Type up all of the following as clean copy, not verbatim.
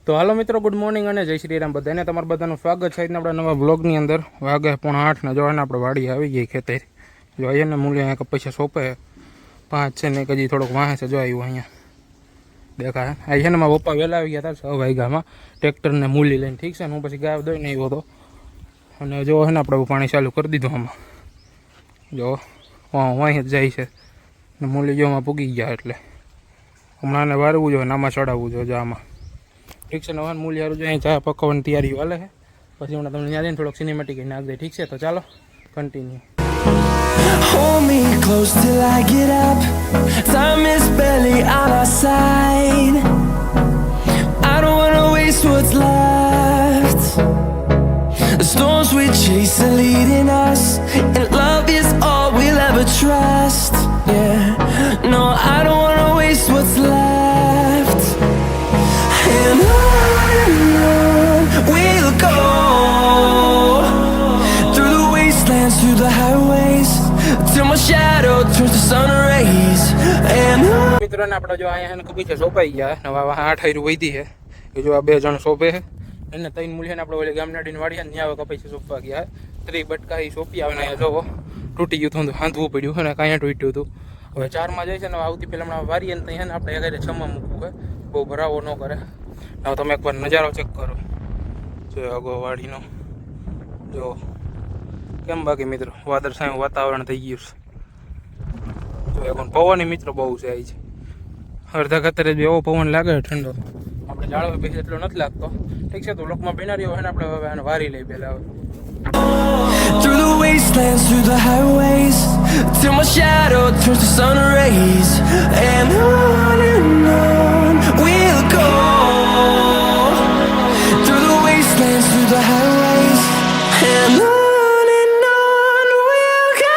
તો હાલો મિત્રો, good morning અને જય શ્રી રામ બધાને. તમારું બધાનું સ્વાગત છે આપણા નવા બ્લોગની અંદર. વાગે 7:30 ને જો ને આપણે વાડી આવી ગઈ ખેતર. જો અહીંયા ને મૂલ્ય અહીંયા કપાસ સોંપે 5 છે ને હજી થોડોક વાહે છે. જો આવ્યું અહીંયા દેખાય. આ છે ને મારા પપ્પા વહેલા આવી ગયા હતા 6 વાગ્યામાં ટ્રેક્ટરને મૂલી લઈને. ઠીક છે ને હું પછી ગાય દોઈને આવ્યો હતો અને જો છે ને આપણે પાણી ચાલુ કરી દીધું આમાં. જો વાંહી જ જાય છે ને મૂલી જોમાં પૂગી ગયા એટલે હમણાં ને વારવું જોઈએ, નામાં ચડાવવું જોઈએ આમાં. ઠીક છે, નવાન મૂલ્યારું જોઈએ ચા પકવવાની તૈયારી હાલે છે. પછી હમણાં તમને ત્યાં જઈને થોડોક સિનેમેટિક નાખ દે. ઠીક છે, તો ચાલો continue. Hold me close till I get up. Time is barely on our side. I don't wanna waste what's left. The storms we chase are leading us, and love is all we'll ever trust. Yeah, no, I don't wanna waste what's left. And on we'll go, through the wastelands, through the highways, till my shadow turns to sun rays. And મિત્રોને આપણે જો અહીંયા કબીચે સોંપાઈ ગયા. નવા 8 હાયરું વધી છે કે જો આ 2 જણ સોંપે છે એને 3 મૂલ્યને આપણે ઓલે ગામનાડીને વાડીએ ને ત્યાં કપાઈ સોંપવા ગયા. 3 બટકા એ સોંપી આવે ને અહીંયા જોવો તૂટી ગયું હતું, હાંધવું પડ્યું ને કાંઈ તૂટ્યું હતું. હવે 4માં જાય છે ને આવતી પહેલાં હમણાં વારીએ ને ત્યાં આપણે એક 6માં મૂકવું હોય, બહુ ભરાવો ન કરે. હવે તમે એકવાર નજારો ચેક કરો. જો આગો વાડીનો જો કેમ બાકી મિત્રો વાદળછાયું વાતાવરણ થઈ ગયું છે. જો এখন પવન મિત્રો બહુ છે. આવી છે અડધા ખાતરે જ એવો પવન લાગે ઠંડો. આપણે જાળવે પછી એટલો નથી લાગતો. ઠીક છે, તો લોકમાં બેનારી હોય ને આપણે હવે આને વારી લઈ પહેલા. હવે through the wastelands, through the highways, till my shadow turns to sun rays. And on we'll go, through the wastelands, through the highways, and on we'll go.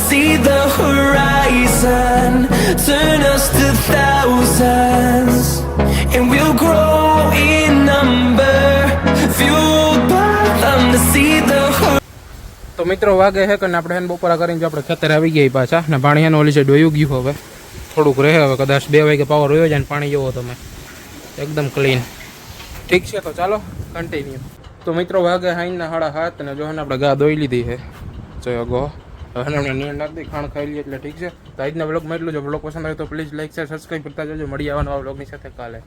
See the horizon, turn us to thousands, and we'll grow in number, fueled by them to see the તો મિત્રો વાગે છે કે આપણે એને બપોરા કરીને જો આપણે ખેતર આવી ગયા પાછા ને પાણી એને ઓલી સાઈડ વયું ગયું. હવે થોડુંક રહે, હવે કદાચ 2 વાગે પાવર વયો જાય ને પાણી જોવો તમે એકદમ ક્લીન. ઠીક છે, તો ચાલો કન્ટિન્યુ. તો મિત્રો વાગે 7:30 ને જો ને આપણે ગા દોઈ લીધી છે. જો ગો હવે નીણ નાખી દઈ, ખાણ ખાઈ લઈએ એટલે ઠીક છે. તો આજના બ્લોગમાં એટલું. જો બ્લોગ પસંદ આવે તો પ્લીઝ લાઈક શેર સબસ્ક્રાઈબ કરતા જજો. મળી આવવાનો આ બ્લોગની સાથે કાલે.